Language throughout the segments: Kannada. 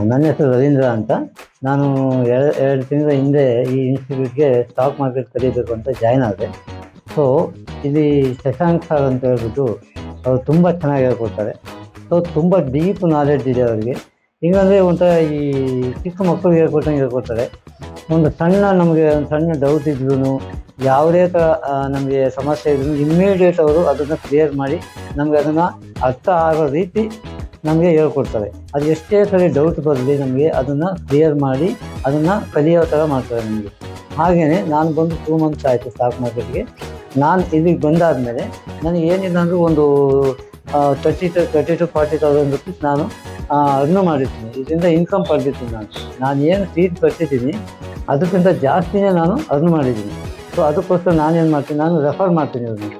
ನನ್ನ ಹೆಸರು ರವೀಂದ್ರ ಅಂತ. ನಾನು ಎರಡು ತಿಂಗಳ ಹಿಂದೆ ಈ ಇನ್ಸ್ಟಿಟ್ಯೂಟ್ಗೆ ಸ್ಟಾಕ್ ಮಾರ್ಕೆಟ್ ಕಲಿಯಬೇಕು ಅಂತ ಜಾಯ್ನ್ ಆದೆ. ಸೊ ಇಲ್ಲಿ ಶಶಾಂಕ್ ಸರ್ ಅಂತ ಹೇಳ್ಬಿಟ್ಟು ಅವರು ತುಂಬ ಚೆನ್ನಾಗಿ ಹೇಳ್ಕೊಡ್ತಾರೆ. ಸೊ ತುಂಬ ಡೀಪ್ ನಾಲೆಡ್ಜ್ ಇದೆ ಅವರಿಗೆ. ಹಿಂಗಂದರೆ ಒಂಥರ ಈ ಚಿಕ್ಕ ಮಕ್ಕಳಿಗೆ ಹೇಳ್ಕೊಟ್ಟಂಗೆ ಹೇಳ್ಕೊಡ್ತಾರೆ. ಒಂದು ಸಣ್ಣ ಡೌಟ್ ಇದ್ರೂ, ಯಾವುದೇ ಥರ ನಮಗೆ ಸಮಸ್ಯೆ ಇದ್ರೂ ಇಮ್ಮಿಡಿಯೇಟ್ ಅವರು ಅದನ್ನು ಕ್ಲಿಯರ್ ಮಾಡಿ ನಮಗೆ ಅದನ್ನು ಅರ್ಥ ಆಗೋ ರೀತಿ ನಮಗೆ ಹೇಳ್ಕೊಡ್ತಾರೆ. ಅದು ಎಷ್ಟೇ ಸರಿ ಡೌಟ್ ಬರಲಿ ನಮಗೆ ಅದನ್ನು ಕ್ಲಿಯರ್ ಮಾಡಿ ಅದನ್ನು ಕಲಿಯೋ ಥರ ಮಾಡ್ತಾರೆ ನಮಗೆ. ಹಾಗೆಯೇ ನಾನು ಬಂದು 2 ಮಂತ್ಸ್ ಆಯಿತು ಸ್ಟಾಕ್ ಮಾರ್ಕೆಟ್ಗೆ. ನಾನು ಇಲ್ಲಿಗೆ ಬಂದಾದಮೇಲೆ ನನಗೆ ಏನಿಲ್ಲ ಅಂದರೂ ಒಂದು 30,000 to 40,000 ರುಪೀಸ್ ನಾನು ಅರ್ನ್ ಮಾಡಿರ್ತೀನಿ. ಇದರಿಂದ ಇನ್ಕಮ್ ಪಡೆದಿರ್ತೀನಿ. ನಾನು ಏನು ಫೀಸ್ ಕಟ್ಟಿದ್ದೀನಿ ಅದಕ್ಕಿಂತ ಜಾಸ್ತಿನೇ ನಾನು ಅರ್ನ್ ಮಾಡಿದ್ದೀನಿ. ಸೊ ಅದಕ್ಕೋಸ್ಕರ ನಾನೇನು ಮಾಡ್ತೀನಿ, ನಾನು ರೆಫರ್ ಮಾಡ್ತೀನಿ ಇವ್ರನ್ನ.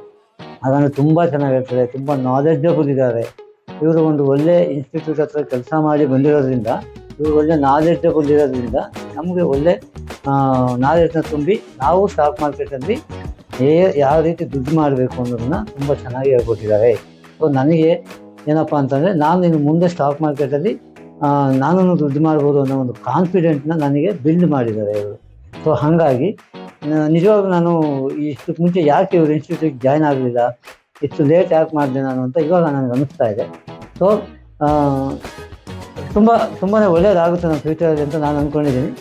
ಅದನ್ನು ತುಂಬ ಚೆನ್ನಾಗಿ ಹೇಳ್ತಾರೆ, ತುಂಬ ನಾಲೆಡ್ಜಬಲ್ ಇದ್ದಾರೆ ಇವರು. ಒಂದು ಒಳ್ಳೆ ಇನ್ಸ್ಟಿಟ್ಯೂಟ್ ಹತ್ರ ಕೆಲಸ ಮಾಡಿ ಬಂದಿರೋದ್ರಿಂದ, ಇವರು ಒಳ್ಳೆ ನಾಲೆಡ್ಜಬಲ್ ಇರೋದ್ರಿಂದ ನಮಗೆ ಒಳ್ಳೆ ನಾಲೆಡ್ಜನ್ನ ತುಂಬಿ ನಾವು ಸ್ಟಾಕ್ ಮಾರ್ಕೆಟಲ್ಲಿ ಯಾವ ರೀತಿ ದುಡ್ಡು ಮಾಡಬೇಕು ಅನ್ನೋದನ್ನು ತುಂಬ ಚೆನ್ನಾಗಿ ಹೇಳ್ಕೊಟ್ಟಿದ್ದಾರೆ. ಸೊ ನನಗೆ ಏನಪ್ಪ ಅಂತಂದರೆ, ನಾನು ಇನ್ನು ಮುಂದೆ ಸ್ಟಾಕ್ ಮಾರ್ಕೆಟಲ್ಲಿ ನಾನು ದುಡ್ಡು ಮಾಡ್ಬೋದು ಅನ್ನೋ ಒಂದು ಕಾನ್ಫಿಡೆಂಟ್ನ ನನಗೆ ಬಿಲ್ಡ್ ಮಾಡಿದ್ದಾರೆ ಇವರು. ಸೊ ಹಾಗಾಗಿ ನಿಜವಾಗ್ಲೂ ನಾನು ಇಷ್ಟಕ್ಕೆ ಮುಂಚೆ ಯಾಕೆ ಇವರು ಇನ್ಸ್ಟಿಟ್ಯೂಟ್ಗೆ ಜಾಯ್ನ್ ಆಗಲಿಲ್ಲ, ಇಷ್ಟು ಲೇಟ್ ಯಾಕೆ ಮಾಡಿದೆ ನಾನು ಅಂತ ಇವಾಗ ನನಗೆ ಅನ್ನಿಸ್ತಾ ಇದೆ. ಸೊ ತುಂಬಾ ಒಳ್ಳೆಯದಾಗುತ್ತೆ ನಮ್ಮ ಫ್ಯೂಚರಲ್ಲಿ ಅಂತ ನಾನು ಅಂದ್ಕೊಂಡಿದ್ದೀನಿ.